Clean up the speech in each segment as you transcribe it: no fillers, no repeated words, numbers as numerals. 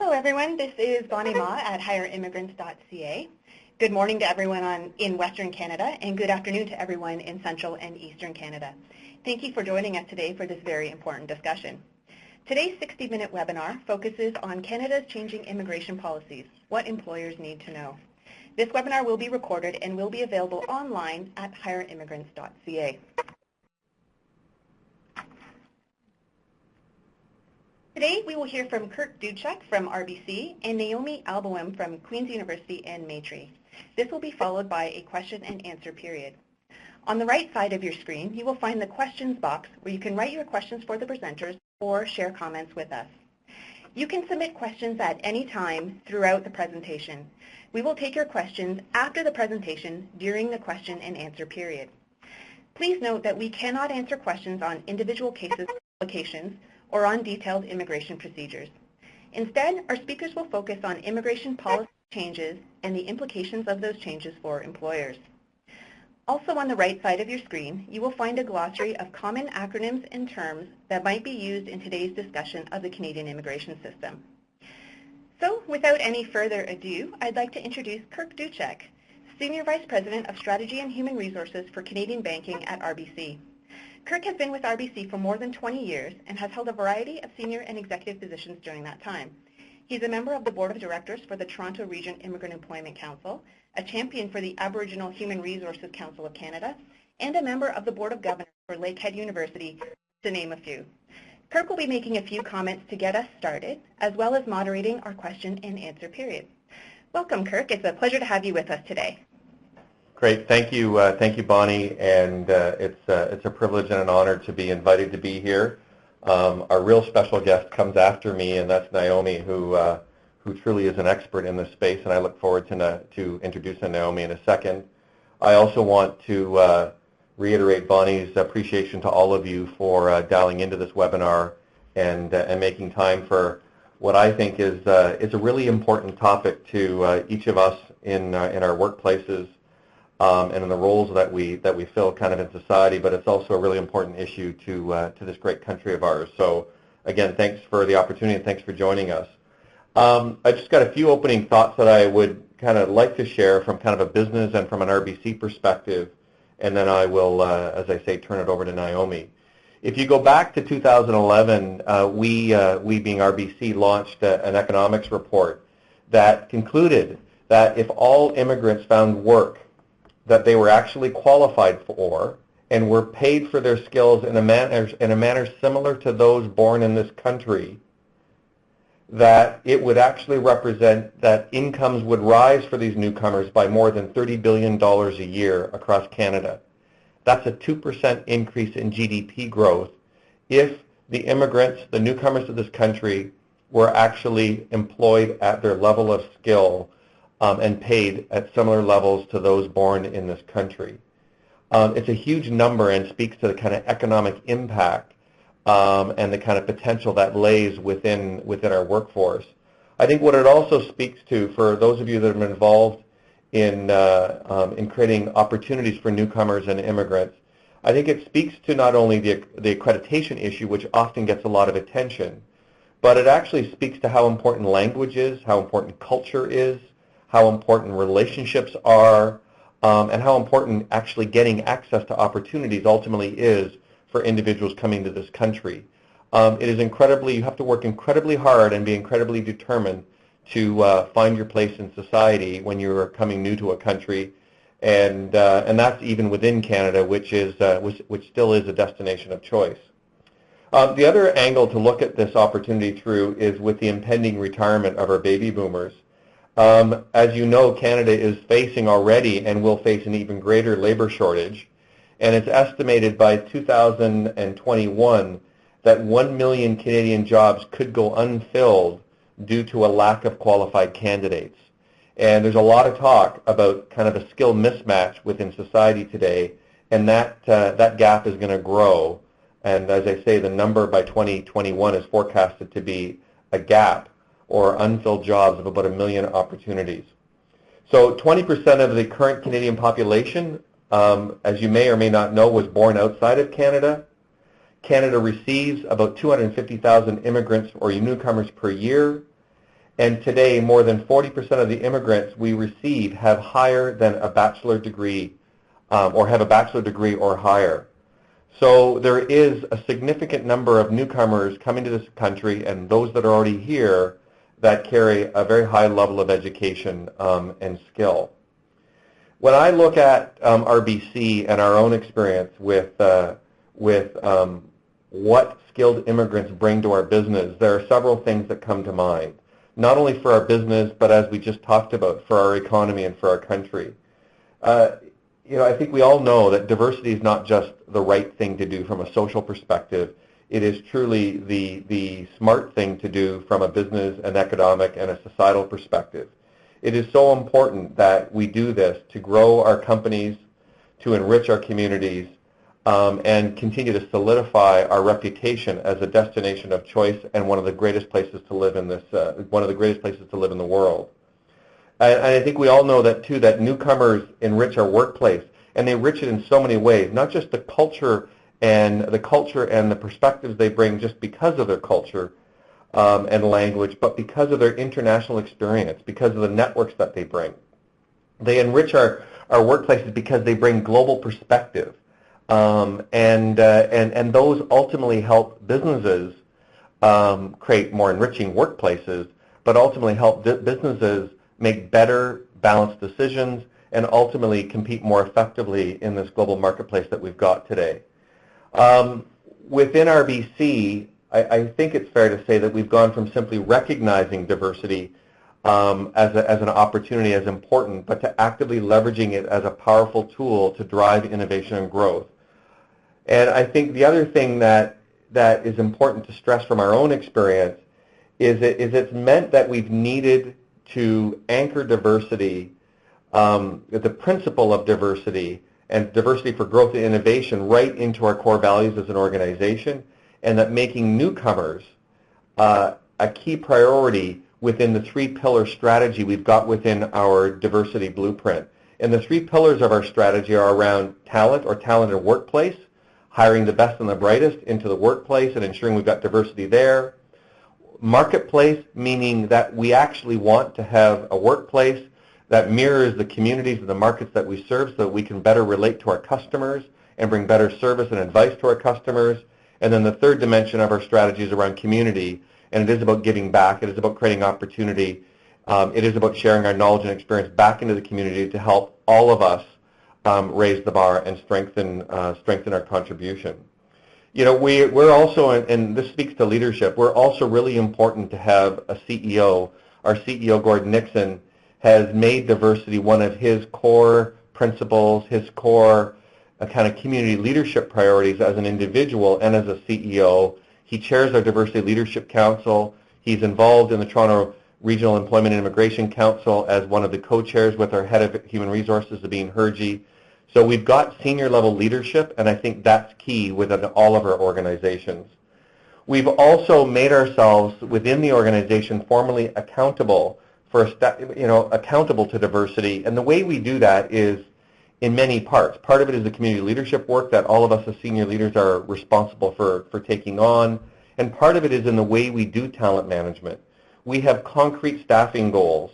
Hello everyone, this is Bonnie Ma at higherimmigrants.ca. Good morning to everyone in Western Canada and good afternoon to everyone in Central and Eastern Canada. Thank you for joining us today for this very important discussion. Today's 60-minute webinar focuses on Canada's changing immigration policies, what employers need to know. This webinar will be recorded and will be available online at higherimmigrants.ca. Today we will hear from Kirk Dudtschak from RBC and Naomi Alboim from Queen's University and Maitre. This will be followed by a question and answer period. On the right side of your screen, you will find the questions box where you can write your questions for the presenters or share comments with us. You can submit questions at any time throughout the presentation. We will take your questions after the presentation during the question and answer period. Please note that we cannot answer questions on individual cases or applications or on detailed immigration procedures. Instead, our speakers will focus on immigration policy changes and the implications of those changes for employers. Also on the right side of your screen, you will find a glossary of common acronyms and terms that might be used in today's discussion of the Canadian immigration system. So, without any further ado, I'd like to introduce Kirk Dudtschak, Senior Vice President of Strategy and Human Resources for Canadian Banking at RBC. Kirk has been with RBC for more than 20 years and has held a variety of senior and executive positions during that time. He's a member of the Board of Directors for the Toronto Region Immigrant Employment Council, a champion for the Aboriginal Human Resources Council of Canada, and a member of the Board of Governors for Lakehead University, to name a few. Kirk will be making a few comments to get us started, as well as moderating our question and answer period. Welcome, Kirk. It's a pleasure to have you with us today. Great, thank you, Bonnie, and it's a privilege and an honor to be invited to be here. Our real special guest comes after me, and that's Naomi, who truly is an expert in this space, and I look forward to introducing Naomi in a second. I also want to reiterate Bonnie's appreciation to all of you for dialing into this webinar and making time for what I think is a really important topic to each of us in our workplaces. And in the roles that we fill kind of in society, but it's also a really important issue to this great country of ours. So again, thanks for the opportunity and thanks for joining us. I just got a few opening thoughts that I would kind of like to share from kind of a business and from an RBC perspective, and then I will, as I say, turn it over to Naomi. If you go back to 2011, we being RBC launched an economics report that concluded that if all immigrants found work that they were actually qualified for and were paid for their skills in a manner similar to those born in this country, that it would actually represent that incomes would rise for these newcomers by more than $30 billion a year across Canada. That's a 2% increase in GDP growth if the immigrants, the newcomers to this country, were actually employed at their level of skill and paid at similar levels to those born in this country. It's a huge number and speaks to the kind of economic impact and the kind of potential that lays within our workforce. I think what it also speaks to, for those of you that have been involved in creating opportunities for newcomers and immigrants, I think it speaks to not only the accreditation issue, which often gets a lot of attention, but it actually speaks to how important language is, how important culture is, how important relationships are, and how important actually getting access to opportunities ultimately is for individuals coming to this country. It is you have to work incredibly hard and be incredibly determined to find your place in society when you're coming new to a country, and that's even within Canada, which still is a destination of choice. The other angle to look at this opportunity through is with the impending retirement of our baby boomers. As you know, Canada is facing already and will face an even greater labor shortage, and it's estimated by 2021 that 1 million Canadian jobs could go unfilled due to a lack of qualified candidates. And there's a lot of talk about kind of a skill mismatch within society today, and that gap is going to grow. And as I say, the number by 2021 is forecasted to be a gap or unfilled jobs of about 1 million opportunities. So 20% of the current Canadian population, as you may or may not know, was born outside of Canada. Canada receives about 250,000 immigrants or newcomers per year, And today, more than 40% of the immigrants we receive have higher than a bachelor degree, or have a bachelor degree or higher. So there is a significant number of newcomers coming to this country, and those that are already here that carry a very high level of education and skill. When I look at RBC and our own experience with what skilled immigrants bring to our business, there are several things that come to mind, not only for our business, but as we just talked about, for our economy and for our country. I think we all know that diversity is not just the right thing to do from a social perspective. It is truly the smart thing to do from a business, an economic, and a societal perspective. It is so important that we do this to grow our companies, to enrich our communities, and continue to solidify our reputation as a destination of choice and one of the greatest places to live in the world. And I think we all know that too, that newcomers enrich our workplace, and they enrich it in so many ways, not just the culture and the perspectives they bring just because of their culture and language, but because of their international experience, because of the networks that they bring. They enrich our workplaces because they bring global perspective, and those ultimately help businesses create more enriching workplaces, but ultimately help businesses make better, balanced decisions, and ultimately compete more effectively in this global marketplace that we've got today. Within RBC, I think it's fair to say that we've gone from simply recognizing diversity as an opportunity as important, but to actively leveraging it as a powerful tool to drive innovation and growth. And I think the other thing that is important to stress from our own experience is it's meant that we've needed to anchor diversity, the principle of diversity and diversity for growth and innovation right into our core values as an organization, and that making newcomers a key priority within the three-pillar strategy we've got within our diversity blueprint. And the three pillars of our strategy are around talent or talented workplace, hiring the best and the brightest into the workplace and ensuring we've got diversity there. Marketplace, meaning that we actually want to have a workplace that mirrors the communities and the markets that we serve so that we can better relate to our customers and bring better service and advice to our customers. And then the third dimension of our strategy is around community, and it is about giving back. It is about creating opportunity. It is about sharing our knowledge and experience back into the community to help all of us raise the bar and strengthen our contribution. We're also, and this speaks to leadership, we're also really important to have a CEO. Our CEO, Gordon Nixon, has made diversity one of his core principles, his core kind of community leadership priorities as an individual and as a CEO. He chairs our Diversity Leadership Council. He's involved in the Toronto Regional Employment and Immigration Council as one of the co-chairs with our head of human resources, Sabine Hergy. So we've got senior level leadership, and I think that's key within all of our organizations. We've also made ourselves within the organization formally accountable accountable to diversity, and the way we do that is in many parts. Part of it is the community leadership work that all of us as senior leaders are responsible for taking on, and part of it is in the way we do talent management. We have concrete staffing goals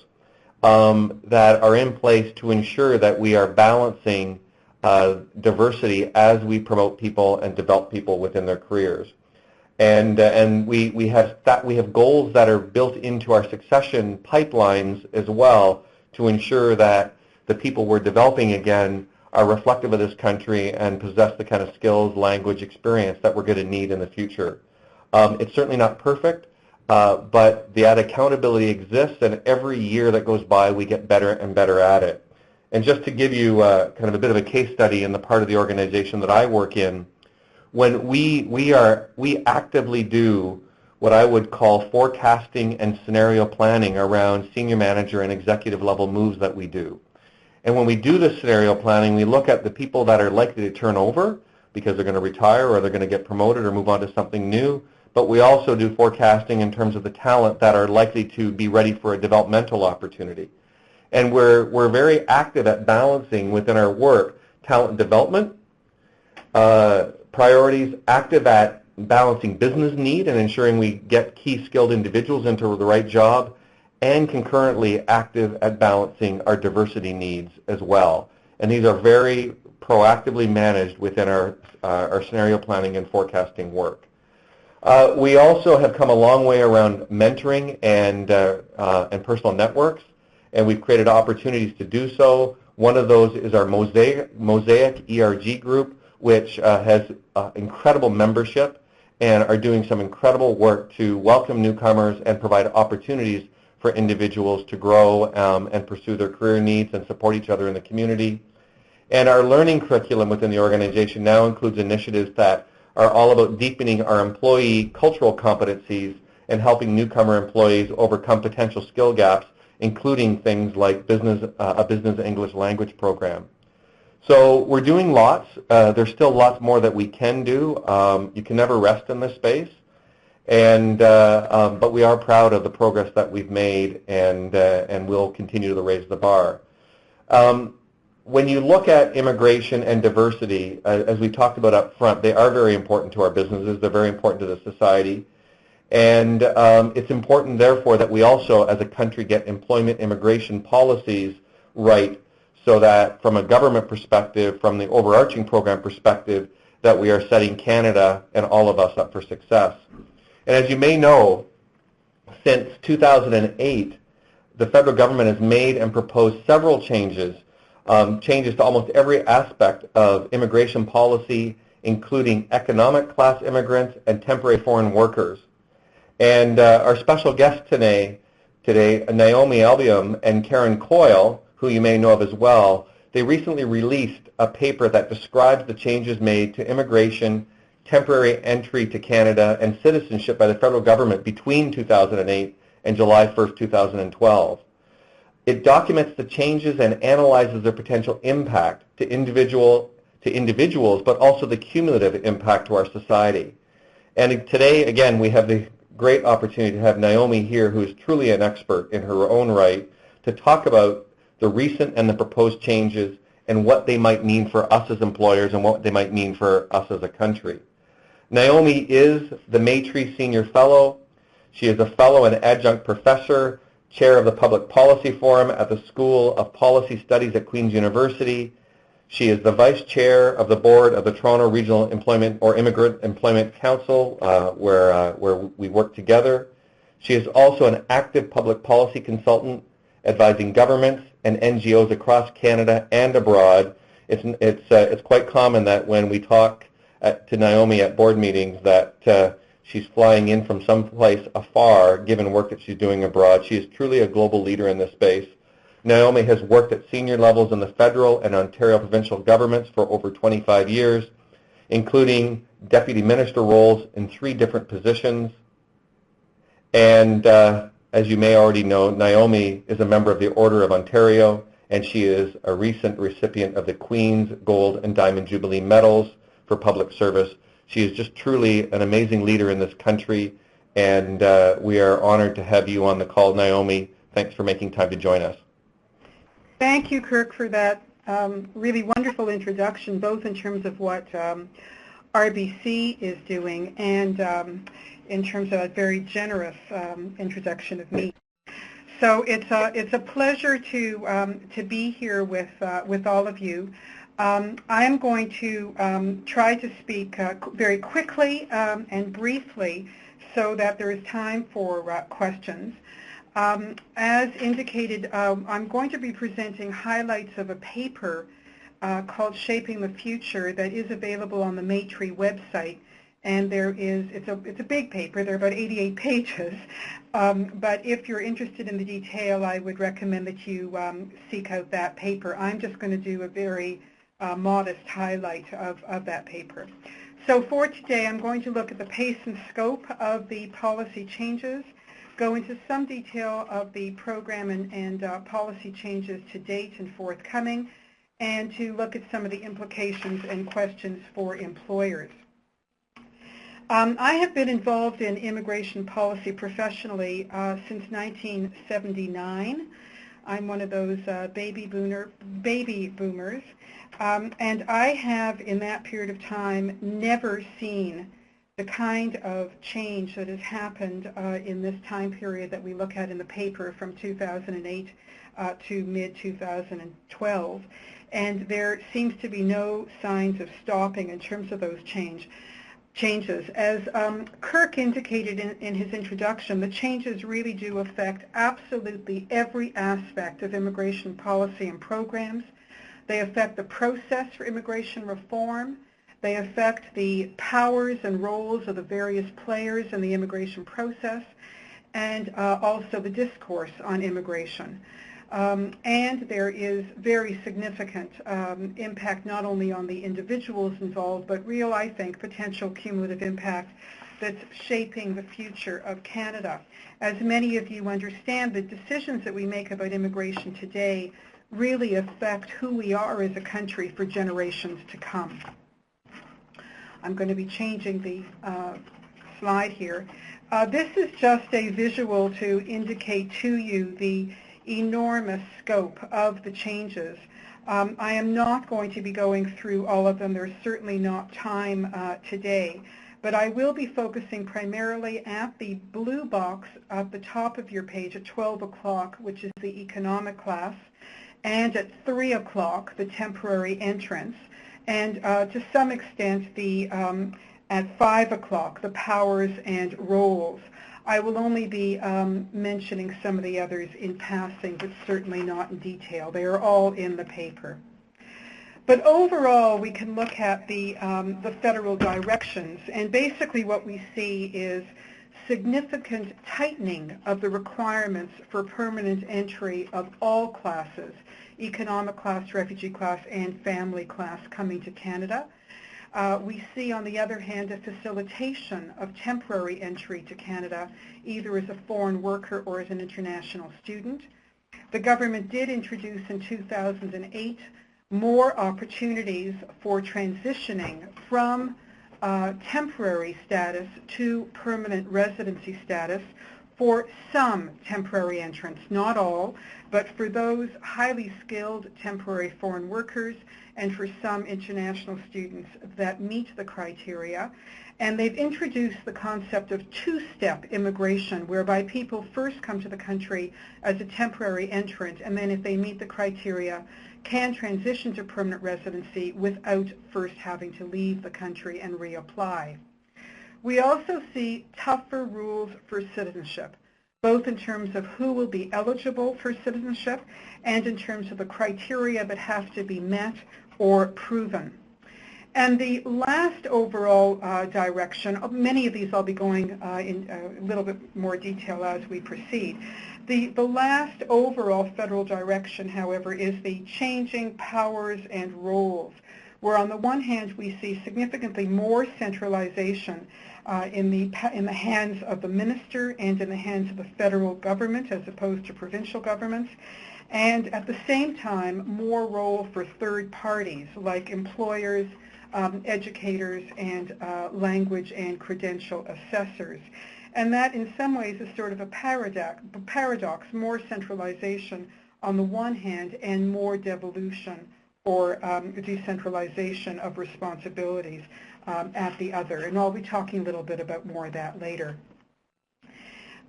that are in place to ensure that we are balancing diversity as we promote people and develop people within their careers. And we have goals that are built into our succession pipelines as well to ensure that the people we're developing again are reflective of this country and possess the kind of skills, language, experience that we're going to need in the future. It's certainly not perfect, but that accountability exists, and every year that goes by we get better and better at it. And just to give you kind of a bit of a case study in the part of the organization that I work in, when we actively do what I would call forecasting and scenario planning around senior manager and executive level moves that we do. And when we do this scenario planning, we look at the people that are likely to turn over because they're going to retire or they're going to get promoted or move on to something new. But we also do forecasting in terms of the talent that are likely to be ready for a developmental opportunity. And we're very active at balancing within our work talent development priorities, active at balancing business need and ensuring we get key skilled individuals into the right job, and concurrently active at balancing our diversity needs as well. And these are very proactively managed within our scenario planning and forecasting work. We also have come a long way around mentoring and personal networks, and we've created opportunities to do so. One of those is our Mosaic ERG group, which has incredible membership and are doing some incredible work to welcome newcomers and provide opportunities for individuals to grow and pursue their career needs and support each other in the community. And our learning curriculum within the organization now includes initiatives that are all about deepening our employee cultural competencies and helping newcomer employees overcome potential skill gaps, including things like a business English language program. So we're doing lots. There's still lots more that we can do. You can never rest in this space, but we are proud of the progress that we've made, and we'll continue to raise the bar. When you look at immigration and diversity, as we talked about up front, they are very important to our businesses. They're very important to the society. And it's important, therefore, that we also, as a country, get employment immigration policies right so that from a government perspective, from the overarching program perspective, that we are setting Canada and all of us up for success. And as you may know, since 2008, the federal government has made and proposed several changes to almost every aspect of immigration policy, including economic class immigrants and temporary foreign workers. And our special guests today, Naomi Alboim and Karen Coyle, who you may know of as well, they recently released a paper that describes the changes made to immigration, temporary entry to Canada, and citizenship by the federal government between 2008 and July 1st, 2012. It documents the changes and analyzes their potential impact to individuals, but also the cumulative impact to our society. And today, again, we have the great opportunity to have Naomi here, who is truly an expert in her own right, to talk about the recent and the proposed changes and what they might mean for us as employers and what they might mean for us as a country. Naomi is the Maitrey Senior Fellow. She is a fellow and adjunct professor, chair of the Public Policy Forum at the School of Policy Studies at Queen's University. She is the vice chair of the board of the Toronto Regional Employment or Immigrant Employment Council, where we work together. She is also an active public policy consultant advising governments and NGOs across Canada and abroad. It's quite common that when we talk to Naomi at board meetings that she's flying in from someplace afar, given work that she's doing abroad. She is truly a global leader in this space. Naomi has worked at senior levels in the federal and Ontario provincial governments for over 25 years, including deputy minister roles in 3 different positions. And as you may already know, Naomi is a member of the Order of Ontario, and she is a recent recipient of the Queen's Gold and Diamond Jubilee Medals for public service. She is just truly an amazing leader in this country, and we are honored to have you on the call, Naomi. Thanks for making time to join us. Thank you, Kirk, for that really wonderful introduction, both in terms of what RBC is doing and in terms of a very generous introduction of me. So it's a pleasure to be here with all of you. I am going to try to speak very quickly and briefly so that there is time for questions. As indicated, I'm going to be presenting highlights of a paper called Shaping the Future that is available on the Maitrey website. And it's a big paper. There are about 88 pages. But if you're interested in the detail, I would recommend that you seek out that paper. I'm just going to do a very modest highlight of that paper. So for today, I'm going to look at the pace and scope of the policy changes, go into some detail of the program and policy changes to date and forthcoming, and to look at some of the implications and questions for employers. I have been involved in immigration policy professionally since 1979. I'm one of those baby boomers, and I have, in that period of time, never seen the kind of change that has happened in this time period that we look at in the paper from 2008 to mid-2012. And there seems to be no signs of stopping in terms of those changes. As Kirk indicated in his introduction, the changes really do affect absolutely every aspect of immigration policy and programs. They affect the process for immigration reform. They affect the powers and roles of the various players in the immigration process, and also the discourse on immigration. And there is very significant impact not only on the individuals involved, but real, I think, potential cumulative impact that's shaping the future of Canada. As many of you understand, the decisions that we make about immigration today really affect who we are as a country for generations to come. I'm going to be changing the slide here. This is just a visual to indicate to you the enormous scope of the changes. I am not going to be going through all of them. There's certainly not time today, but I will be focusing primarily at the blue box at the top of your page at 12 o'clock, which is the economic class, and at 3 o'clock, the temporary entrance, and to some extent the at 5 o'clock, the powers and roles. I will only be mentioning some of the others in passing, but certainly not in detail. They are all in the paper. But overall, we can look at the federal directions, and basically what we see is significant tightening of the requirements for permanent entry of all classes, economic class, refugee class, and family class coming to Canada. We see, on the other hand, a facilitation of temporary entry to Canada, either as a foreign worker or as an international student. The government did introduce in 2008 more opportunities for transitioning from temporary status to permanent residency status for some temporary entrants, not all, but for those highly skilled temporary foreign workers and for some international students that meet the criteria. And they've introduced the concept of two-step immigration, whereby people first come to the country as a temporary entrant, and then if they meet the criteria, can transition to permanent residency without first having to leave the country and reapply. We also see tougher rules for citizenship, both in terms of who will be eligible for citizenship and in terms of the criteria that have to be met or proven. And the last overall direction, many of these I'll be going in a little bit more detail as we proceed. The last overall federal direction, however, is the changing powers and roles, where on the one hand we see significantly more centralization in the hands of the minister and in the hands of the federal government as opposed to provincial governments, and at the same time more role for third parties like employers, educators, and language and credential assessors. And that in some ways is sort of a paradox, more centralization on the one hand and more devolution or decentralization of responsibilities at the other. And I'll be talking a little bit about more of that later.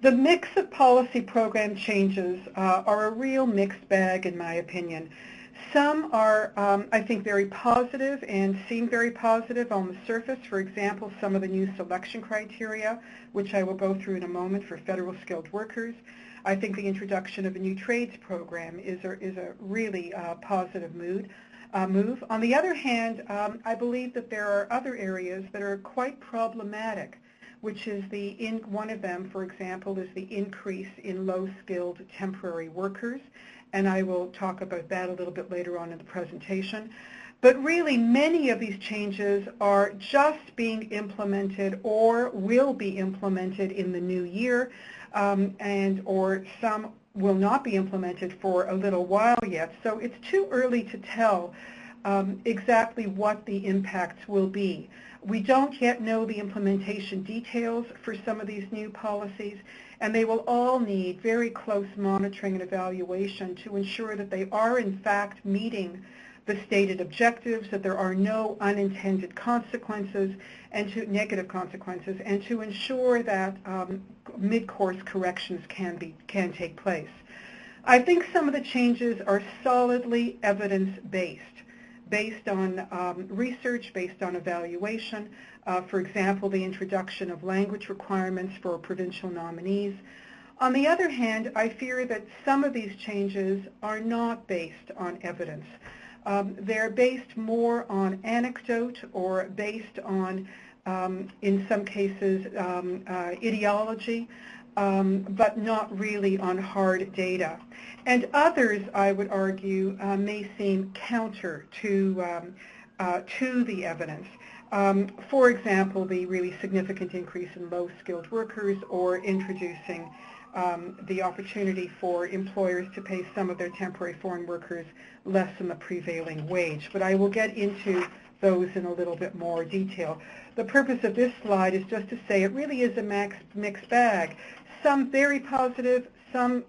The mix of policy program changes are a real mixed bag in my opinion. Some are, I think, very positive and seem very positive on the surface. For example, some of the new selection criteria, which I will go through in a moment for federal skilled workers. I think the introduction of a new trades program is a really positive move. On the other hand, I believe that there are other areas that are quite problematic, which is one of them, for example, is the increase in low-skilled temporary workers. And I will talk about that a little bit later on in the presentation. But really, many of these changes are just being implemented or will be implemented in the new year, or some will not be implemented for a little while yet. So it's too early to tell exactly what the impacts will be. We don't yet know the implementation details for some of these new policies, and they will all need very close monitoring and evaluation to ensure that they are in fact meeting the stated objectives, that there are no unintended consequences and negative consequences, and to ensure that mid-course corrections can take place. I think some of the changes are solidly evidence-based, based on research, based on evaluation. For example, the introduction of language requirements for provincial nominees. On the other hand, I fear that some of these changes are not based on evidence. They're based more on anecdote or based on, in some cases, ideology, but not really on hard data. And others, I would argue, may seem counter to the evidence. For example, the really significant increase in low-skilled workers, or introducing the opportunity for employers to pay some of their temporary foreign workers less than the prevailing wage. But I will get into those in a little bit more detail. The purpose of this slide is just to say it really is a mixed bag. Some very positive, some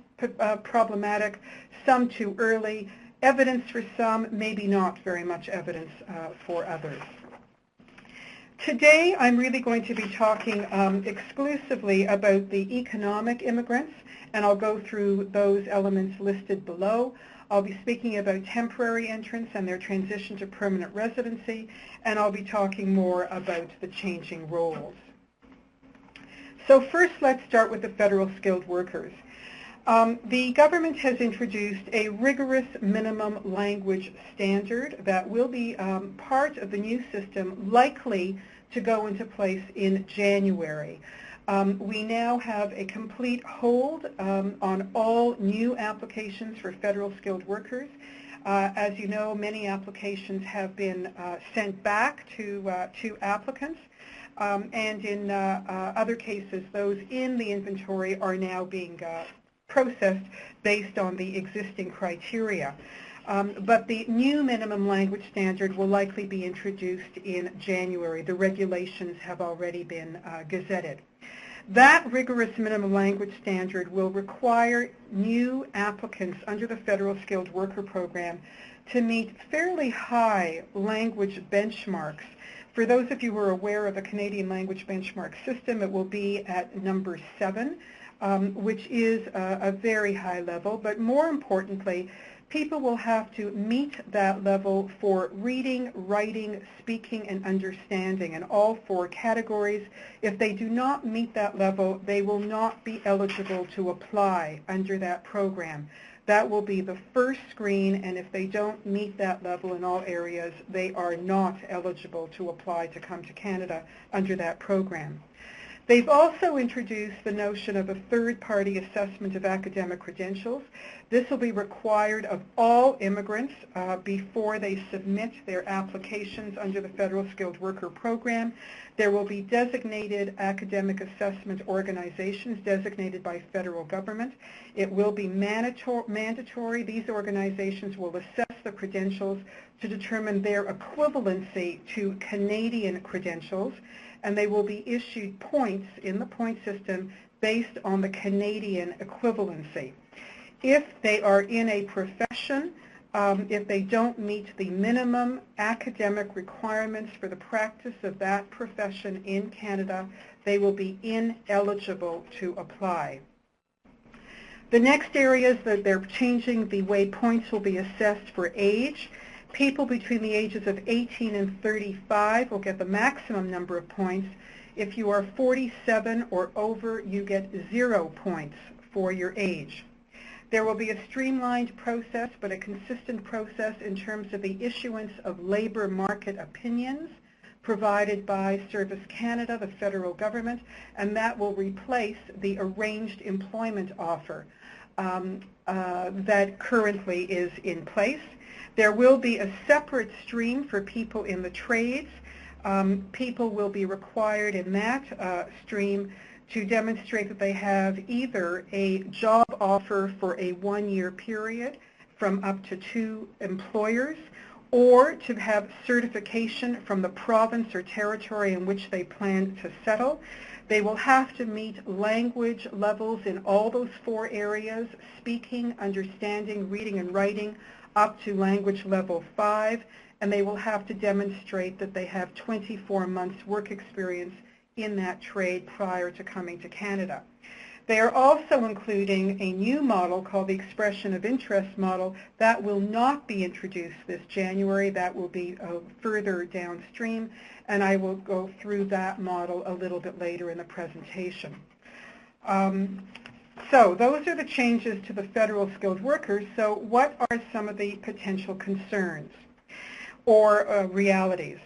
problematic, some too early. Evidence for some, maybe not very much evidence for others. Today, I'm really going to be talking exclusively about the economic immigrants, and I'll go through those elements listed below. I'll be speaking about temporary entrants and their transition to permanent residency, and I'll be talking more about the changing roles. So first, let's start with the federal skilled workers. The government has introduced a rigorous minimum language standard that will be part of the new system, likely to go into place in January. We now have a complete hold on all new applications for federal skilled workers. As you know, many applications have been sent back to applicants, and in other cases, those in the inventory are now being processed based on the existing criteria. But the new minimum language standard will likely be introduced in January. The regulations have already been gazetted. That rigorous minimum language standard will require new applicants under the Federal Skilled Worker Program to meet fairly high language benchmarks. For those of you who are aware of the Canadian language benchmark system, it will be at number 7, which is a very high level, but more importantly, people will have to meet that level for reading, writing, speaking, and understanding in all 4 categories. If they do not meet that level, they will not be eligible to apply under that program. That will be the first screen, and if they don't meet that level in all areas, they are not eligible to apply to come to Canada under that program. They've also introduced the notion of a third-party assessment of academic credentials. This will be required of all immigrants before they submit their applications under the Federal Skilled Worker Program. There will be designated academic assessment organizations designated by federal government. It will be mandatory. These organizations will assess the credentials to determine their equivalency to Canadian credentials, and they will be issued points in the point system based on the Canadian equivalency. If they are in a profession, if they don't meet the minimum academic requirements for the practice of that profession in Canada, they will be ineligible to apply. The next area is that they're changing the way points will be assessed for age. People between the ages of 18 and 35 will get the maximum number of points. If you are 47 or over, you get 0 points for your age. There will be a streamlined process, but a consistent process in terms of the issuance of labor market opinions provided by Service Canada, the federal government, and that will replace the arranged employment offer that currently is in place. There will be a separate stream for people in the trades. People will be required in that stream to demonstrate that they have either a job offer for a 1-year period from up to 2 employers, or to have certification from the province or territory in which they plan to settle. They will have to meet language levels in all those 4 areas: speaking, understanding, reading and writing, up to language level 5, and they will have to demonstrate that they have 24 months work experience in that trade prior to coming to Canada. They are also including a new model called the Expression of Interest model that will not be introduced this January. That will be further downstream, and I will go through that model a little bit later in the presentation. So those are the changes to the federal skilled workers. So what are some of the potential concerns or realities?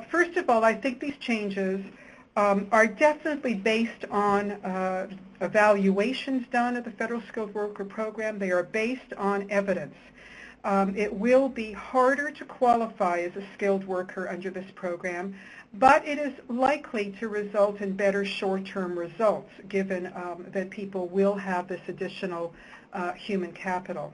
First of all, I think these changes are definitely based on evaluations done at the Federal Skilled Worker Program. They are based on evidence. It will be harder to qualify as a skilled worker under this program, but it is likely to result in better short-term results, given that people will have this additional human capital.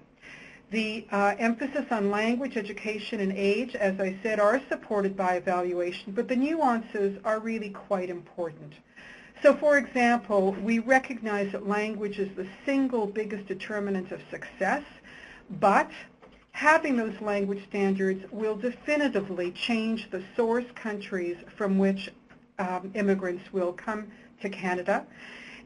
The emphasis on language, education, and age, as I said, are supported by evaluation, but the nuances are really quite important. So, for example, we recognize that language is the single biggest determinant of success, but having those language standards will definitively change the source countries from which immigrants will come to Canada,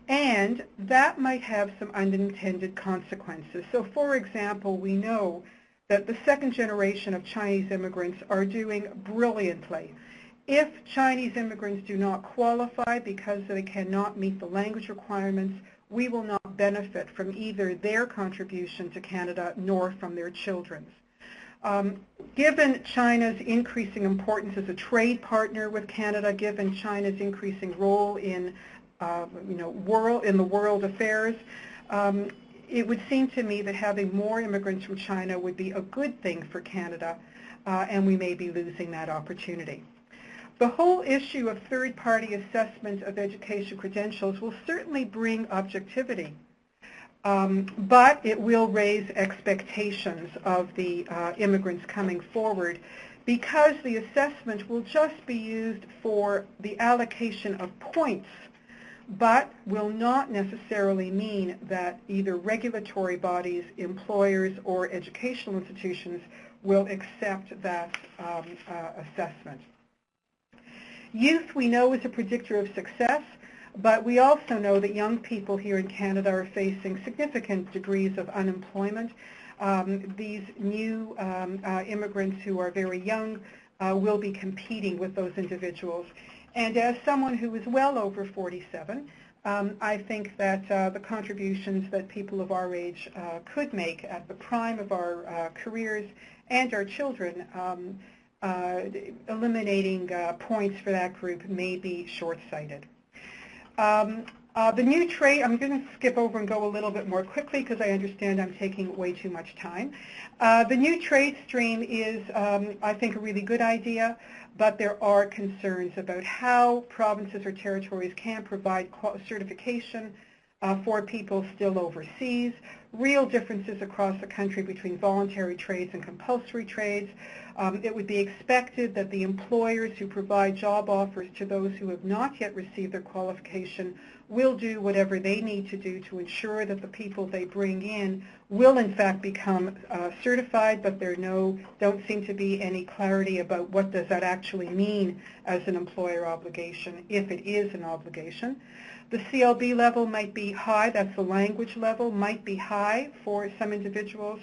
and that might have some unintended consequences. So, for example, we know that the second generation of Chinese immigrants are doing brilliantly. If Chinese immigrants do not qualify because they cannot meet the language requirements, we will not benefit from either their contribution to Canada nor from their children's. Given China's increasing importance as a trade partner with Canada, given China's increasing role in the world affairs, it would seem to me that having more immigrants from China would be a good thing for Canada, and we may be losing that opportunity. The whole issue of third-party assessment of education credentials will certainly bring objectivity, but it will raise expectations of the immigrants coming forward, because the assessment will just be used for the allocation of points, but will not necessarily mean that either regulatory bodies, employers, or educational institutions will accept that assessment. Youth, we know, is a predictor of success, but we also know that young people here in Canada are facing significant degrees of unemployment. These new immigrants who are very young will be competing with those individuals. And as someone who is well over 47, I think that the contributions that people of our age could make at the prime of our careers and our children, eliminating points for that group may be short-sighted. The new trade, I'm going to skip over and go a little bit more quickly because I understand I'm taking way too much time. The new trade stream is, I think, a really good idea, but there are concerns about how provinces or territories can provide certification for people still overseas, real differences across the country between voluntary trades and compulsory trades. It would be expected that the employers who provide job offers to those who have not yet received their qualification will do whatever they need to do to ensure that the people they bring in will in fact become certified, but there don't seem to be any clarity about what does that actually mean as an employer obligation, if it is an obligation. The CLB level might be high, that's the language level, might be high for some individuals,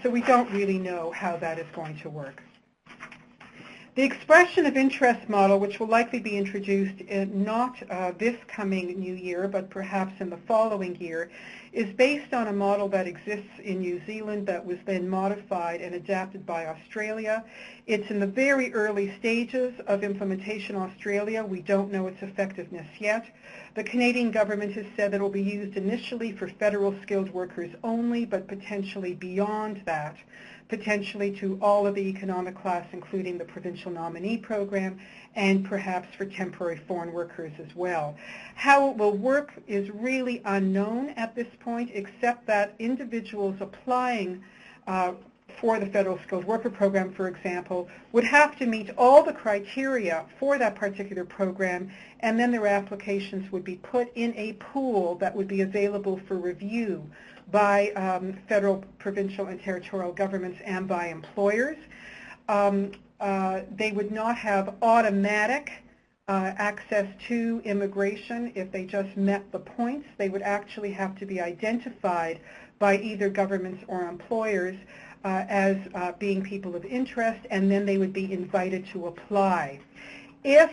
so we don't really know how that is going to work. The expression of interest model, which will likely be introduced not this coming new year, but perhaps in the following year, is based on a model that exists in New Zealand that was then modified and adapted by Australia. It's in the very early stages of implementation in Australia. We don't know its effectiveness yet. The Canadian government has said that it will be used initially for federal skilled workers only, but potentially beyond that, potentially to all of the economic class, including the Provincial Nominee program, and perhaps for temporary foreign workers as well. How it will work is really unknown at this point, except that individuals applying for the Federal Skilled Worker Program, for example, would have to meet all the criteria for that particular program, and then their applications would be put in a pool that would be available for review by federal, provincial, and territorial governments and by employers. They would not have automatic access to immigration if they just met the points. They would actually have to be identified by either governments or employers as being people of interest, and then they would be invited to apply. If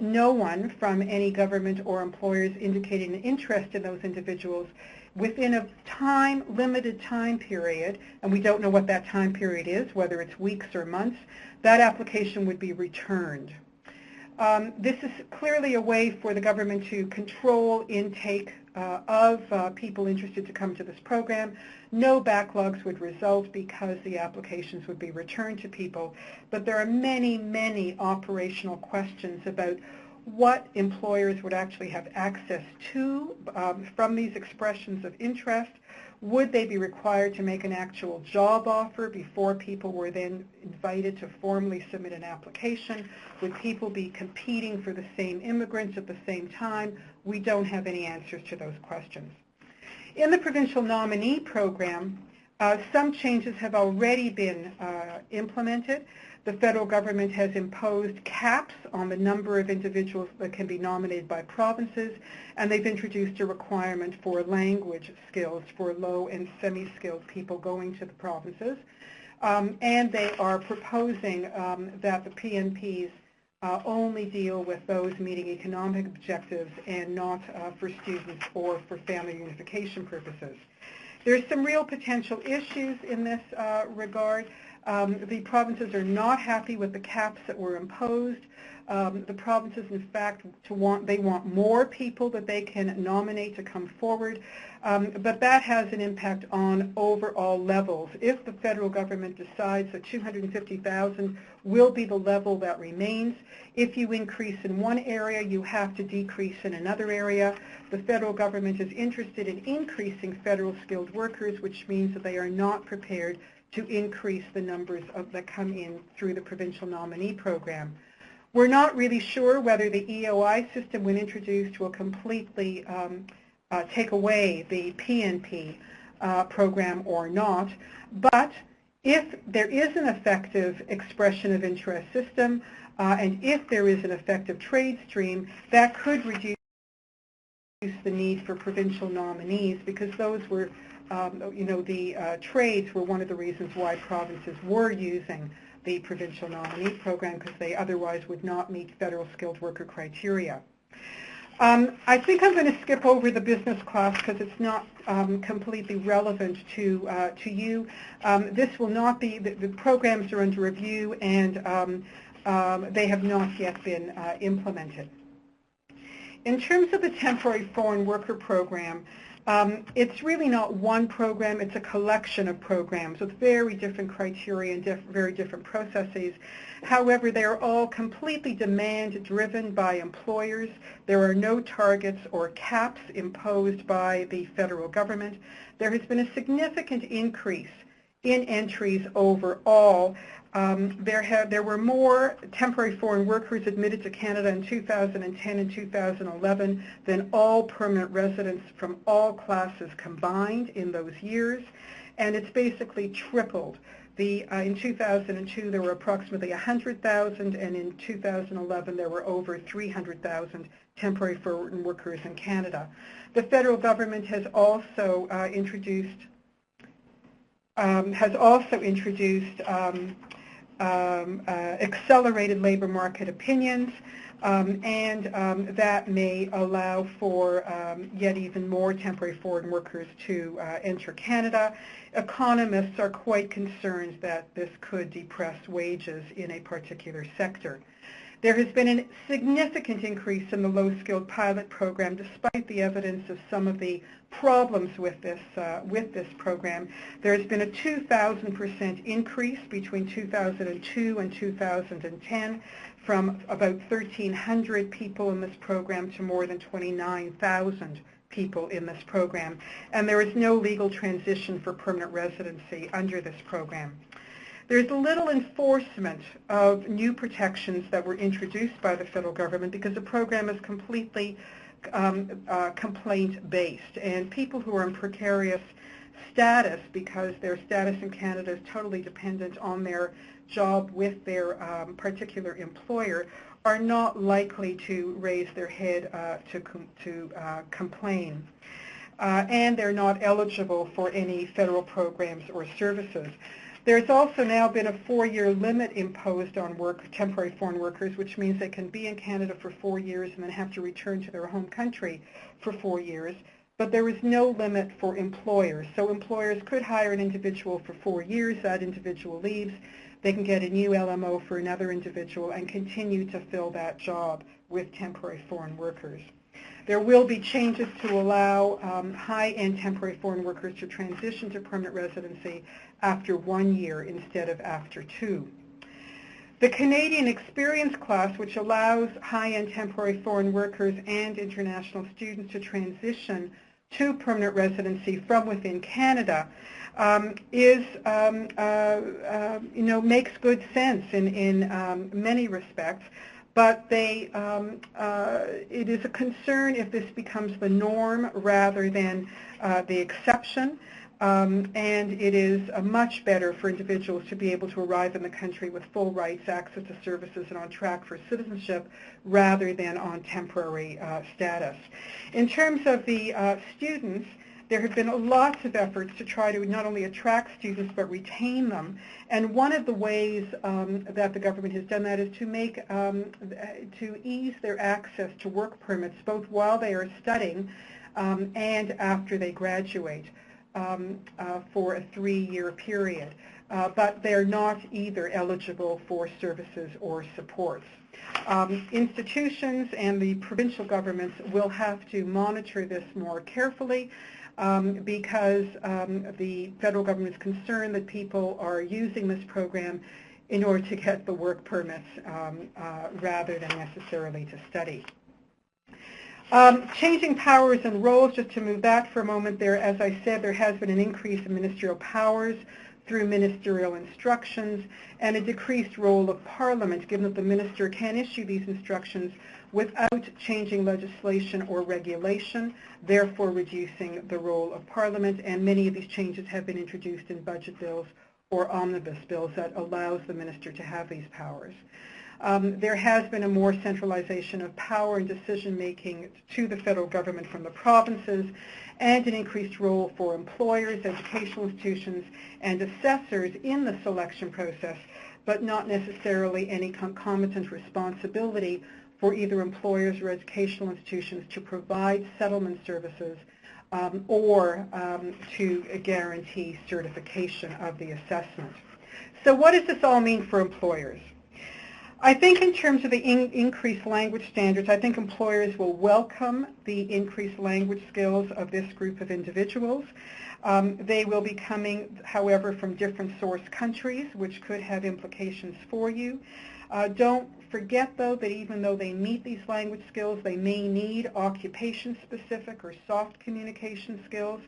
no one from any government or employers indicated an interest in those individuals within a limited time period, and we don't know what that time period is, whether it's weeks or months, that application would be returned. This is clearly a way for the government to control intake of people interested to come to this program. No backlogs would result because the applications would be returned to people, but there are many, many operational questions about what employers would actually have access to from these expressions of interest. Would they be required to make an actual job offer before people were then invited to formally submit an application? Would people be competing for the same immigrants at the same time? We don't have any answers to those questions. In the Provincial Nominee Program, some changes have already been implemented. The federal government has imposed caps on the number of individuals that can be nominated by provinces, and they've introduced a requirement for language skills for low and semi-skilled people going to the provinces. And they are proposing that the PNPs only deal with those meeting economic objectives and not for students or for family unification purposes. There's some real potential issues in this regard. The provinces are not happy with the caps that were imposed. The provinces, in fact, they want more people that they can nominate to come forward, but that has an impact on overall levels. If the federal government decides that 250,000 will be the level that remains, if you increase in one area, you have to decrease in another area. The federal government is interested in increasing federal skilled workers, which means that they are not prepared to increase the numbers that come in through the Provincial Nominee Program. We're not really sure whether the EOI system, when introduced, will completely take away the PNP program or not, but if there is an effective expression of interest system and if there is an effective trade stream, that could reduce the need for provincial nominees, because those were the trades were one of the reasons why provinces were using the Provincial Nominee Program, because they otherwise would not meet federal skilled worker criteria. I think I'm going to skip over the business class because it's not completely relevant to you. This will not be, the programs are under review and they have not yet been implemented. In terms of the Temporary Foreign Worker Program, it's really not one program, it's a collection of programs with very different criteria and very different processes. However, they are all completely demand-driven by employers. There are no targets or caps imposed by the federal government. There has been a significant increase in entries overall. There were more temporary foreign workers admitted to Canada in 2010 and 2011 than all permanent residents from all classes combined in those years, and it's basically tripled. In 2002 there were approximately 100,000, and in 2011 there were over 300,000 temporary foreign workers in Canada. The federal government has also introduced accelerated labor market opinions, and that may allow for yet even more temporary foreign workers to enter Canada. Economists are quite concerned that this could depress wages in a particular sector. There has been a significant increase in the low-skilled pilot program, despite the evidence of some of the problems with this program. There has been a 2,000% increase between 2002 and 2010, from about 1,300 people in this program to more than 29,000 people in this program, and there is no legal transition for permanent residency under this program. There's little enforcement of new protections that were introduced by the federal government because the program is completely complaint-based, and people who are in precarious status because their status in Canada is totally dependent on their job with their particular employer are not likely to raise their head to complain. And they're not eligible for any federal programs or services. There's also now been a 4-year limit imposed on temporary foreign workers, which means they can be in Canada for 4 years and then have to return to their home country for 4 years. But there is no limit for employers. So employers could hire an individual for 4 years, that individual leaves, they can get a new LMO for another individual and continue to fill that job with temporary foreign workers. There will be changes to allow high-end temporary foreign workers to transition to permanent residency after 1 year instead of after 2. The Canadian Experience Class, which allows high-end temporary foreign workers and international students to transition to permanent residency from within Canada, makes good sense in many respects. But it is a concern if this becomes the norm rather than the exception. And it is much better for individuals to be able to arrive in the country with full rights, access to services, and on track for citizenship rather than on temporary status. In terms of the students, there have been lots of efforts to try to not only attract students but retain them. And one of the ways that the government has done that is to ease their access to work permits both while they are studying and after they graduate. For a 3-year period, but they're not either eligible for services or supports. Institutions and the provincial governments will have to monitor this more carefully because the federal government is concerned that people are using this program in order to get the work permits rather than necessarily to study. Changing powers and roles, just to move that for a moment there, as I said, there has been an increase in ministerial powers through ministerial instructions and a decreased role of Parliament, given that the minister can issue these instructions without changing legislation or regulation, therefore reducing the role of Parliament, and many of these changes have been introduced in budget bills or omnibus bills that allows the minister to have these powers. There has been a more centralization of power and decision-making to the federal government from the provinces, and an increased role for employers, educational institutions, and assessors in the selection process, but not necessarily any concomitant responsibility for either employers or educational institutions to provide settlement services or to guarantee certification of the assessment. So what does this all mean for employers? I think in terms of the increased language standards, I think employers will welcome the increased language skills of this group of individuals. They will be coming, however, from different source countries, which could have implications for you. Don't forget, though, that even though they meet these language skills, they may need occupation-specific or soft communication skills.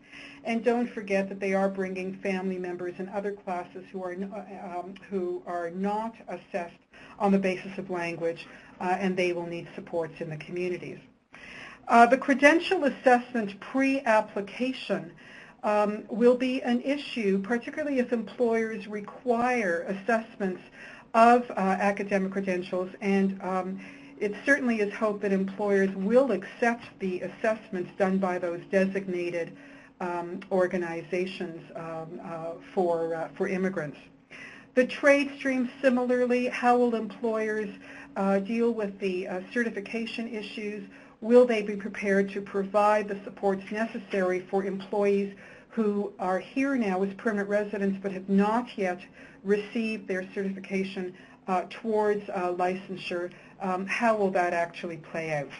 And don't forget that they are bringing family members and other classes who are not assessed on the basis of language, and they will need supports in the communities. The credential assessment pre-application will be an issue, particularly if employers require assessments of academic credentials, and it certainly is hoped that employers will accept the assessments done by those designated organizations for immigrants. The trade stream, similarly, how will employers deal with the certification issues? Will they be prepared to provide the supports necessary for employees who are here now as permanent residents but have not yet received their certification towards licensure? How will that actually play out?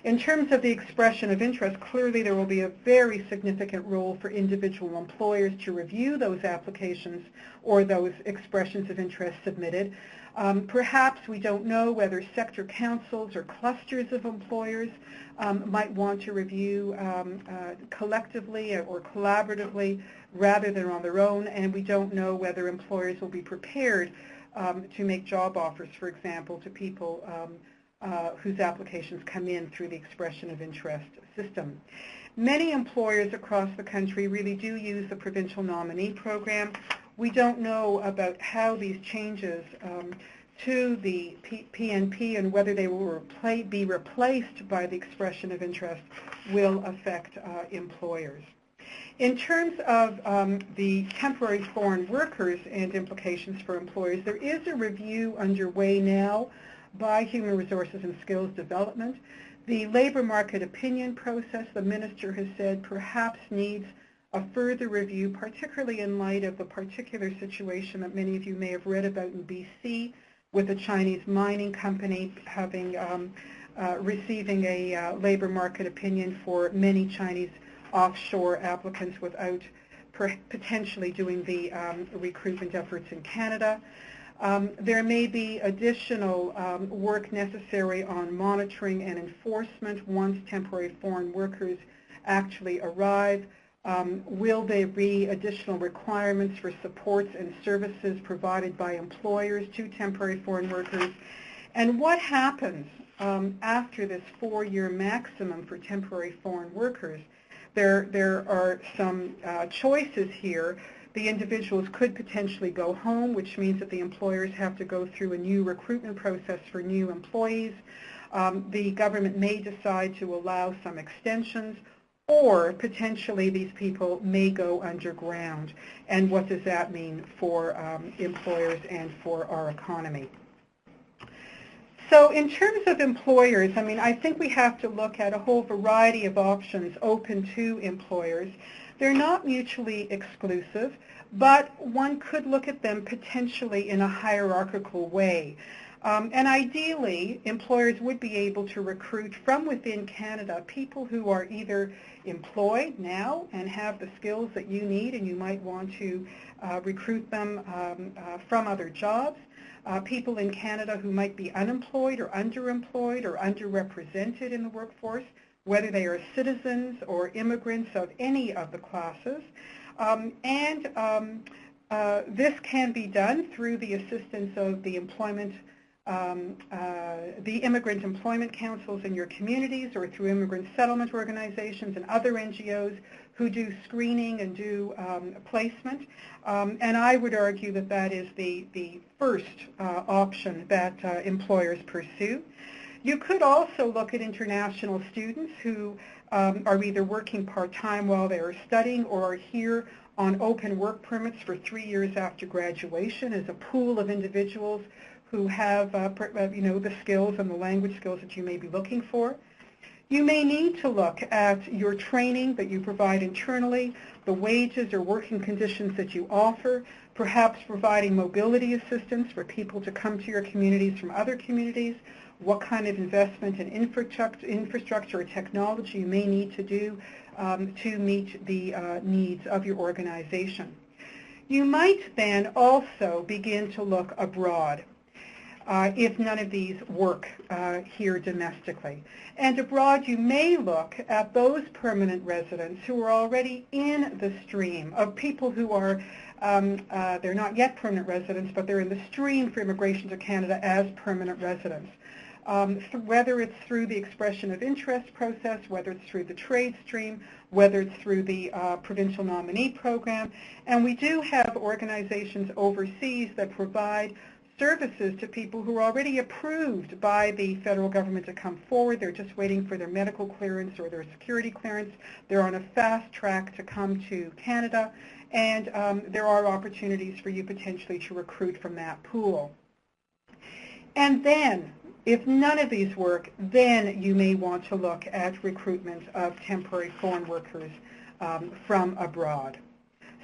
In terms of the expression of interest, clearly there will be a very significant role for individual employers to review those applications or those expressions of interest submitted. Perhaps we don't know whether sector councils or clusters of employers might want to review collectively or collaboratively rather than on their own, and we don't know whether employers will be prepared to make job offers, for example, to people whose applications come in through the expression of interest system. Many employers across the country really do use the Provincial Nominee program. We don't know about how these changes to the PNP and whether they will be replaced by the expression of interest will affect employers. In terms of the temporary foreign workers and implications for employers, there is a review underway now by Human Resources and Skills Development. The labor market opinion process, the minister has said, perhaps needs a further review, particularly in light of the particular situation that many of you may have read about in BC with a Chinese mining company having receiving a labor market opinion for many Chinese offshore applicants without potentially doing the recruitment efforts in Canada. There may be additional work necessary on monitoring and enforcement once temporary foreign workers actually arrive. Will there be additional requirements for supports and services provided by employers to temporary foreign workers? And what happens after this 4-year maximum for temporary foreign workers? There are some choices here. The individuals could potentially go home, which means that the employers have to go through a new recruitment process for new employees. The government may decide to allow some extensions, or potentially these people may go underground. And what does that mean for employers and for our economy? So in terms of employers, I mean, I think we have to look at a whole variety of options open to employers. They're not mutually exclusive, but one could look at them potentially in a hierarchical way. And ideally, employers would be able to recruit from within Canada people who are either employed now and have the skills that you need, and you might want to recruit them from other jobs. People in Canada who might be unemployed or underemployed or underrepresented in the workforce, whether they are citizens or immigrants of any of the classes. This can be done through the assistance of the immigrant employment councils in your communities, or through immigrant settlement organizations and other NGOs who do screening and do placement. And I would argue that that is the first option that employers pursue. You could also look at international students who are either working part-time while they are studying or are here on open work permits for 3 years after graduation as a pool of individuals who have the skills and the language skills that you may be looking for. You may need to look at your training that you provide internally, the wages or working conditions that you offer, perhaps providing mobility assistance for people to come to your communities from other communities, what kind of investment in infrastructure or technology you may need to do to meet the needs of your organization. You might then also begin to look abroad if none of these work here domestically. And abroad you may look at those permanent residents who are already in the stream of people who are, they're not yet permanent residents, but they're in the stream for immigration to Canada as permanent residents. Whether it's through the expression of interest process, whether it's through the trade stream, whether it's through the Provincial Nominee program. And we do have organizations overseas that provide services to people who are already approved by the federal government to come forward. They're just waiting for their medical clearance or their security clearance. They're on a fast track to come to Canada, and there are opportunities for you potentially to recruit from that pool. And then, if none of these work, then you may want to look at recruitment of temporary foreign workers from abroad.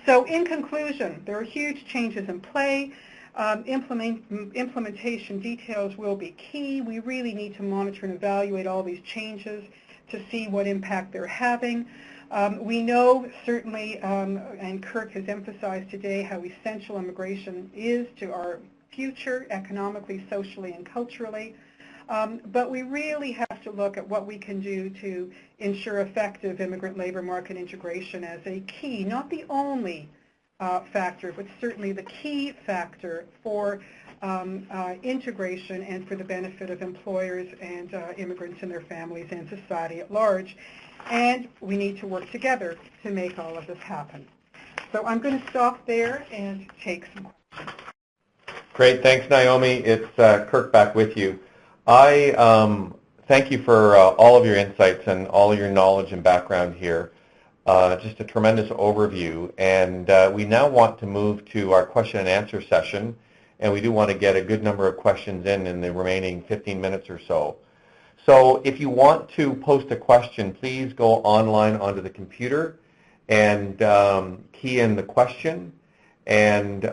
So in conclusion, there are huge changes in play. Implementation details will be key. We really need to monitor and evaluate all these changes to see what impact they're having. We know certainly, and Kirk has emphasized today, how essential immigration is to our future, economically, socially, and culturally. But we really have to look at what we can do to ensure effective immigrant labor market integration as a key, not the only factor, but certainly the key factor for integration and for the benefit of employers and immigrants and their families and society at large. And we need to work together to make all of this happen. So I'm going to stop there and take some questions. Great. Thanks, Naomi. It's Kirk back with you. I thank you for all of your insights and all of your knowledge and background here. Just a tremendous overview. And we now want to move to our question and answer session. And we do want to get a good number of questions in the remaining 15 minutes or so. So if you want to post a question, please go online onto the computer and key in the question. And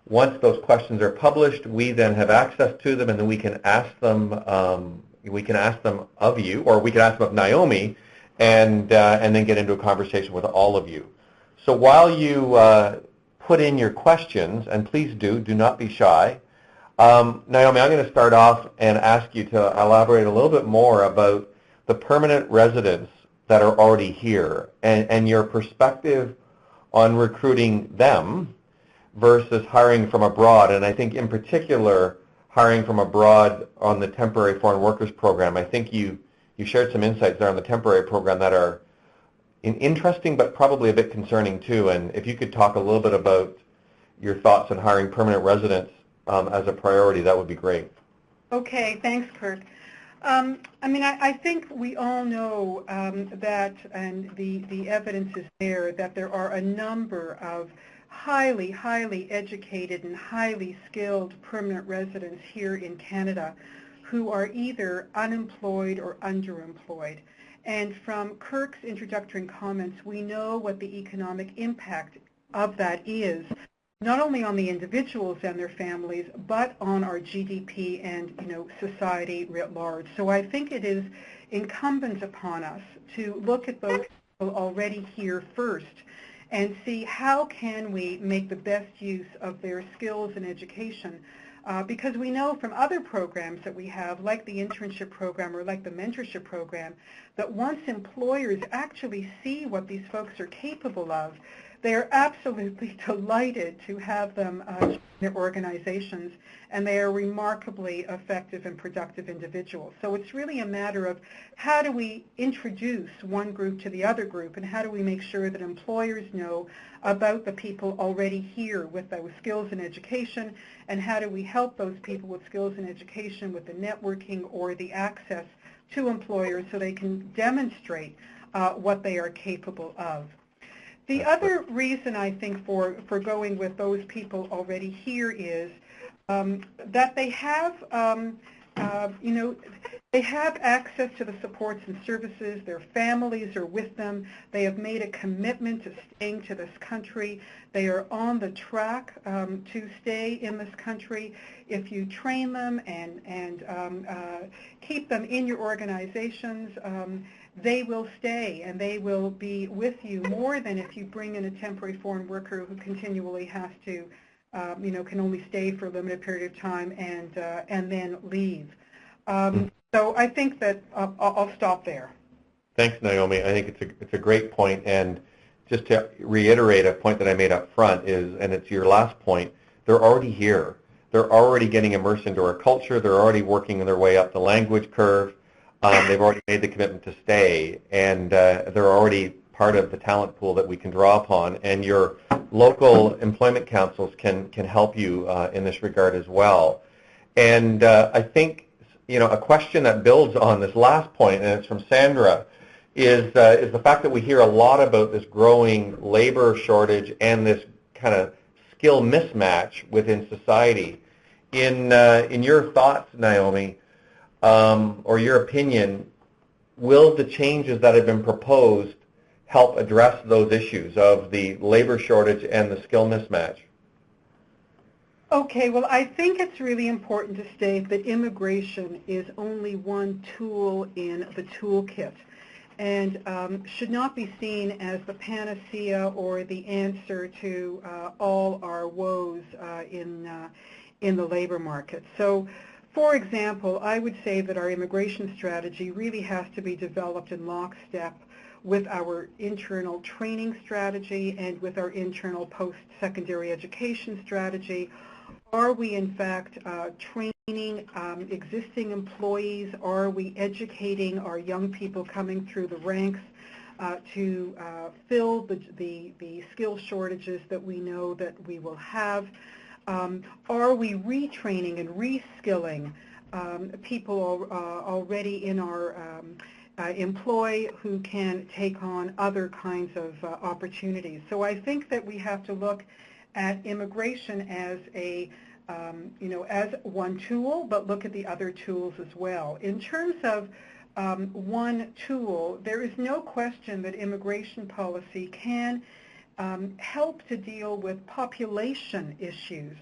once those questions are published, we then have access to them, and then we can ask them. We can ask them of you, or we can ask them of Naomi, and then get into a conversation with all of you. So while you put in your questions, and please do not be shy. Naomi, I'm going to start off and ask you to elaborate a little bit more about the permanent residents that are already here and your perspective on recruiting them versus hiring from abroad. And I think in particular, hiring from abroad on the temporary foreign workers program. I think you shared some insights there on the temporary program that are interesting but probably a bit concerning too. And if you could talk a little bit about your thoughts on hiring permanent residents as a priority, that would be great. Okay, thanks, Kirk. I mean, I think we all know that, and the evidence is there, that there are a number of highly educated and highly skilled permanent residents here in Canada who are either unemployed or underemployed. And from Kirk's introductory comments, we know what the economic impact of that is, not only on the individuals and their families, but on our GDP and, society writ large. So I think it is incumbent upon us to look at those people already here first and see how can we make the best use of their skills and education. Because we know from other programs that we have, like the internship program or like the mentorship program, that once employers actually see what these folks are capable of, they are absolutely delighted to have them join their organizations, and they are remarkably effective and productive individuals. So it's really a matter of how do we introduce one group to the other group, and how do we make sure that employers know about the people already here with those skills and education, and how do we help those people with skills and education with the networking or the access to employers so they can demonstrate what they are capable of. The other reason I think for going with those people already here is that they have, they have access to the supports and services. Their families are with them. They have made a commitment to staying to this country. They are on the track to stay in this country. If you train them and keep them in your organizations, they will stay and they will be with you more than if you bring in a temporary foreign worker who continually has to, can only stay for a limited period of time and then leave. So I think that I'll stop there. Thanks, Naomi. I think it's a great point. And just to reiterate a point that I made up front is, and it's your last point, they're already here. They're already getting immersed into our culture. They're already working their way up the language curve. They've already made the commitment to stay, and they're already part of the talent pool that we can draw upon. And your local employment councils can help you in this regard as well. And I think a question that builds on this last point, and it's from Sandra, is the fact that we hear a lot about this growing labor shortage and this kind of skill mismatch within society. In your thoughts, Naomi, or your opinion, will the changes that have been proposed help address those issues of the labor shortage and the skill mismatch? Okay, well, I think it's really important to state that immigration is only one tool in the toolkit and should not be seen as the panacea or the answer to all our woes in the labor market. So, for example, I would say that our immigration strategy really has to be developed in lockstep with our internal training strategy and with our internal post-secondary education strategy. Are we in fact training existing employees? Are we educating our young people coming through the ranks to fill the skill shortages that we know that we will have? Are we retraining and reskilling people already in our employ who can take on other kinds of opportunities? So I think that we have to look at immigration as a as one tool, but look at the other tools as well. In terms of one tool, there is no question that immigration policy can help to deal with population issues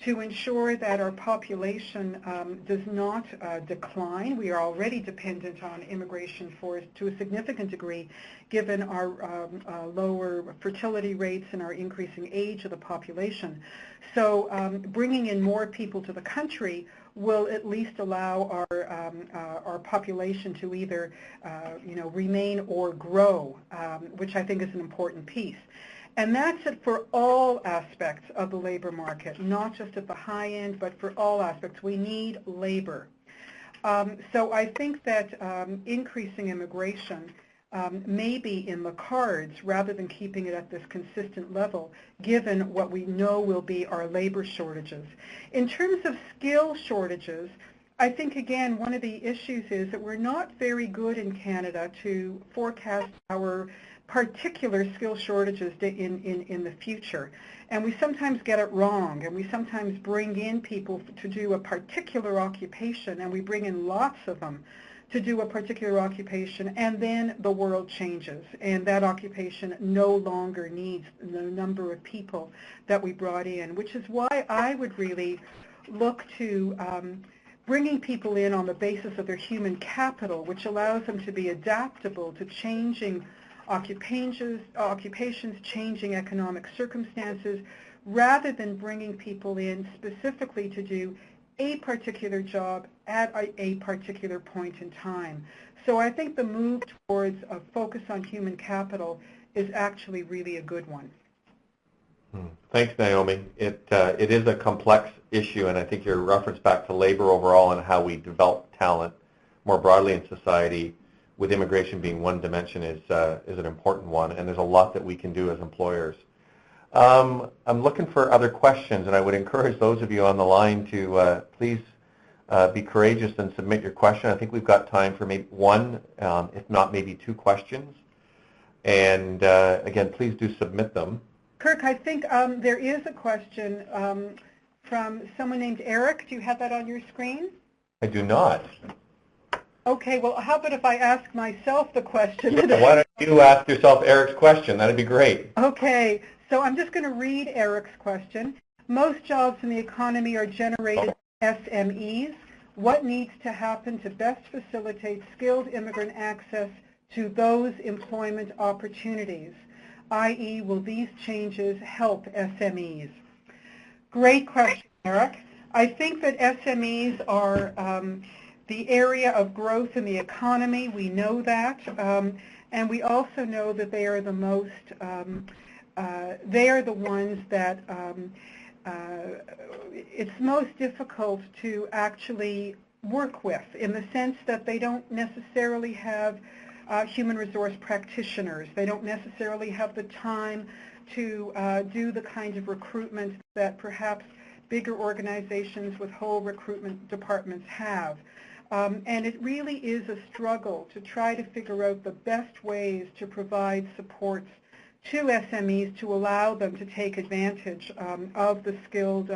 to ensure that our population does not decline. We are already dependent on immigration to a significant degree, given our lower fertility rates and our increasing age of the population. So bringing in more people to the country will at least allow our population to either remain or grow, which I think is an important piece. And that's it for all aspects of the labor market, not just at the high end, but for all aspects. We need labor. So I think that increasing immigration may be in the cards rather than keeping it at this consistent level, given what we know will be our labor shortages. In terms of skill shortages, I think, again, one of the issues is that we're not very good in Canada to forecast our particular skill shortages in the future. And we sometimes get it wrong, and we sometimes bring in people to do a particular occupation, and we bring in lots of them to do a particular occupation, and then the world changes, and that occupation no longer needs the number of people that we brought in, which is why I would really look to bringing people in on the basis of their human capital, which allows them to be adaptable to changing occupations, changing economic circumstances, rather than bringing people in specifically to do a particular job at a particular point in time. So I think the move towards a focus on human capital is actually really a good one. Thanks, Naomi. It is a complex issue, and I think your reference back to labor overall and how we develop talent more broadly in society, with immigration being one dimension, is an important one, and there's a lot that we can do as employers. I'm looking for other questions, and I would encourage those of you on the line to please be courageous and submit your question. I think we've got time for maybe one, if not maybe two questions. And again, please do submit them. Kirk, I think there is a question from someone named Eric. Do you have that on your screen? I do not. Okay, well, how about if I ask myself the question? Why don't you ask yourself Eric's question? That'd be great. Okay, so I'm just going to read Eric's question. Most jobs in the economy are generated by SMEs. What needs to happen to best facilitate skilled immigrant access to those employment opportunities? I.e., will these changes help SMEs? Great question, Eric. I think that SMEs are the area of growth in the economy. We know that. And we also know that they are the most, they are the ones that it's most difficult to actually work with, in the sense that they don't necessarily have human resource practitioners. They don't necessarily have the time to do the kind of recruitment that perhaps bigger organizations with whole recruitment departments have. And it really is a struggle to try to figure out the best ways to provide supports to SMEs to allow them to take advantage of the skilled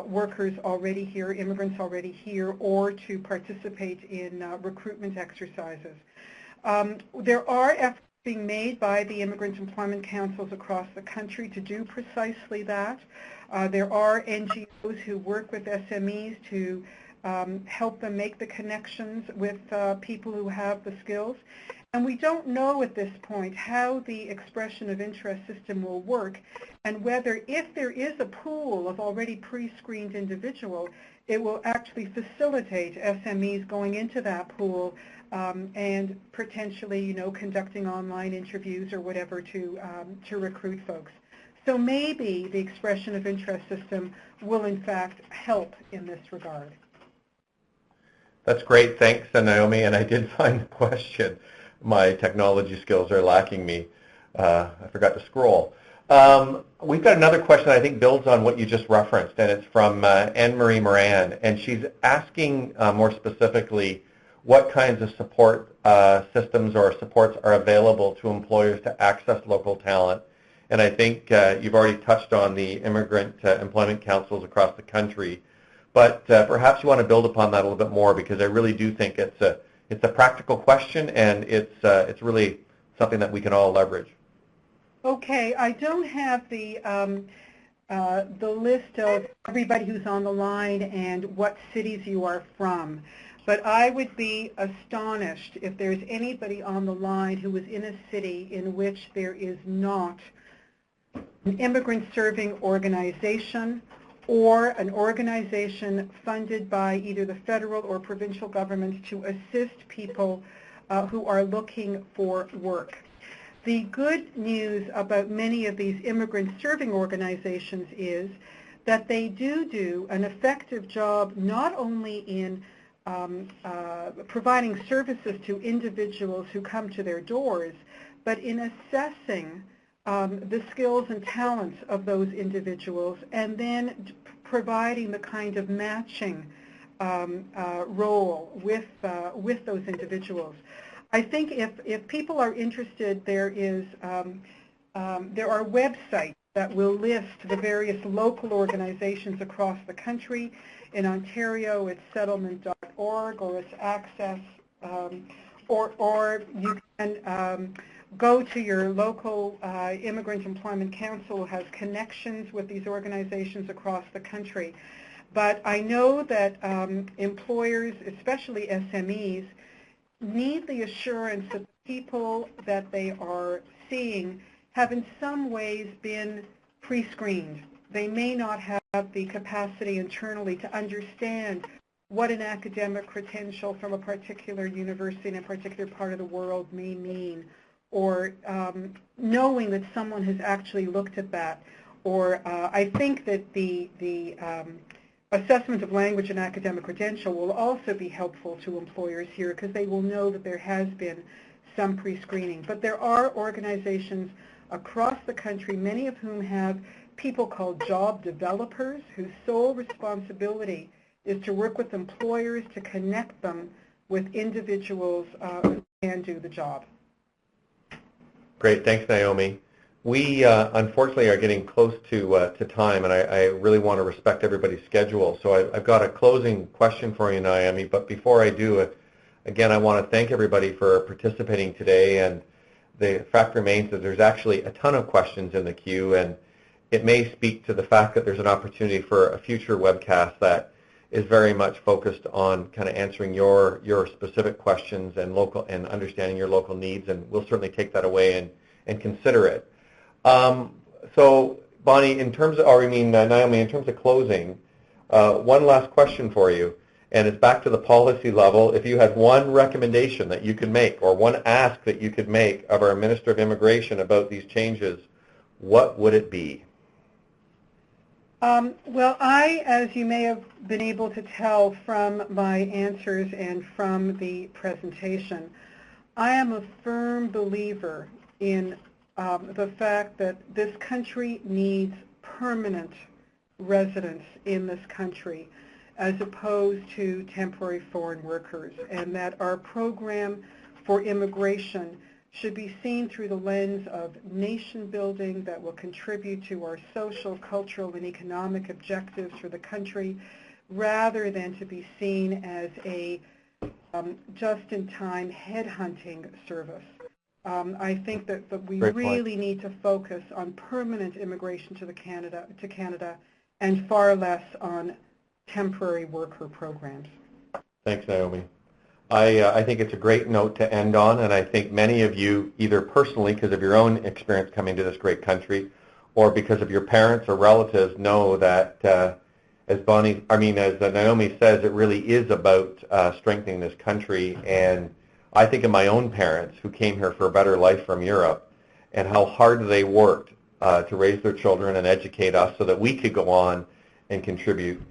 workers already here, immigrants already here, or to participate in recruitment exercises. There are efforts being made by the immigrant employment councils across the country to do precisely that. There are NGOs who work with SMEs to help them make the connections with people who have the skills. And we don't know at this point how the expression of interest system will work and whether, if there is a pool of already pre-screened individuals, it will actually facilitate SMEs going into that pool and potentially, conducting online interviews or whatever to recruit folks. So maybe the expression of interest system will, in fact, help in this regard. That's great. Thanks, Naomi. And I did find the question. My technology skills are lacking me. I forgot to scroll. We've got another question that I think builds on what you just referenced, and it's from Anne-Marie Moran. And she's asking more specifically what kinds of support systems or supports are available to employers to access local talent. And I think you've already touched on the immigrant employment councils across the country. But perhaps you want to build upon that a little bit more, because I really do think it's a practical question, and it's really something that we can all leverage. Okay, I don't have the list of everybody who's on the line and what cities you are from, but I would be astonished if there's anybody on the line who is in a city in which there is not an immigrant serving organization or an organization funded by either the federal or provincial governments to assist people who are looking for work. The good news about many of these immigrant serving organizations is that they do an effective job not only in providing services to individuals who come to their doors, but in assessing the skills and talents of those individuals, and then providing the kind of matching role with those individuals. I think if people are interested, there are websites that will list the various local organizations across the country. In Ontario, it's settlement.org, or it's Access, or you can go to your local Immigrant Employment Council, who has connections with these organizations across the country. But I know that employers, especially SMEs, need the assurance that the people that they are seeing have in some ways been pre-screened. They may not have the capacity internally to understand what an academic credential from a particular university in a particular part of the world may mean, or knowing that someone has actually looked at that. Or I think that the assessment of language and academic credential will also be helpful to employers here, because they will know that there has been some pre-screening. But there are organizations across the country, many of whom have people called job developers, whose sole responsibility is to work with employers to connect them with individuals who can do the job. Great, thanks, Naomi. We unfortunately are getting close to time, and I really want to respect everybody's schedule. So I've got a closing question for you, Naomi, but before I do, again, I want to thank everybody for participating today, and the fact remains that there's actually a ton of questions in the queue, and it may speak to the fact that there's an opportunity for a future webcast that is very much focused on kind of answering your specific questions and understanding your local needs, and we'll certainly take that away and consider it. So Bonnie, Naomi, in terms of closing, one last question for you, and it's back to the policy level. If you had one recommendation that you could make, or one ask that you could make of our Minister of Immigration about these changes, what would it be? Well, as you may have been able to tell from my answers and from the presentation, I am a firm believer in the fact that this country needs permanent residents in this country as opposed to temporary foreign workers, and that our program for immigration should be seen through the lens of nation building that will contribute to our social, cultural, and economic objectives for the country, rather than to be seen as a just-in-time headhunting service. I think that we really need to focus on permanent immigration to Canada and far less on temporary worker programs. Thanks, Naomi. I think it's a great note to end on, and I think many of you, either personally because of your own experience coming to this great country, or because of your parents or relatives, know that as Naomi says, it really is about strengthening this country. And I think of my own parents who came here for a better life from Europe, and how hard they worked to raise their children and educate us so that we could go on and contribute.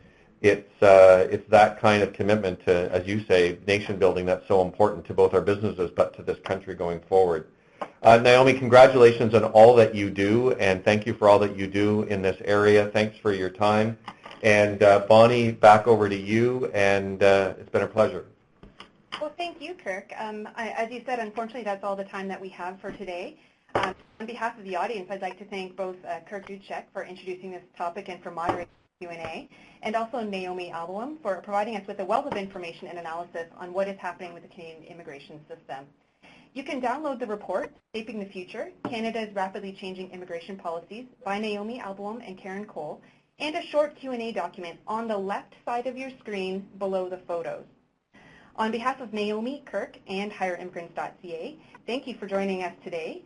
It's that kind of commitment to, as you say, nation building that's so important to both our businesses but to this country going forward. Naomi, congratulations on all that you do, and thank you for all that you do in this area. Thanks for your time. And Bonnie, back over to you, and it's been a pleasure. Well, thank you, Kirk. As you said, unfortunately, that's all the time that we have for today. On behalf of the audience, I'd like to thank both Kirk Dudtschak for introducing this topic and for moderating Q&A, and also Naomi Alboim for providing us with a wealth of information and analysis on what is happening with the Canadian immigration system. You can download the report, Shaping the Future, Canada's Rapidly Changing Immigration Policies by Naomi Alboim and Karen Cole, and a short Q&A document on the left side of your screen below the photos. On behalf of Naomi, Kirk, and HireImmigrants.ca, thank you for joining us today.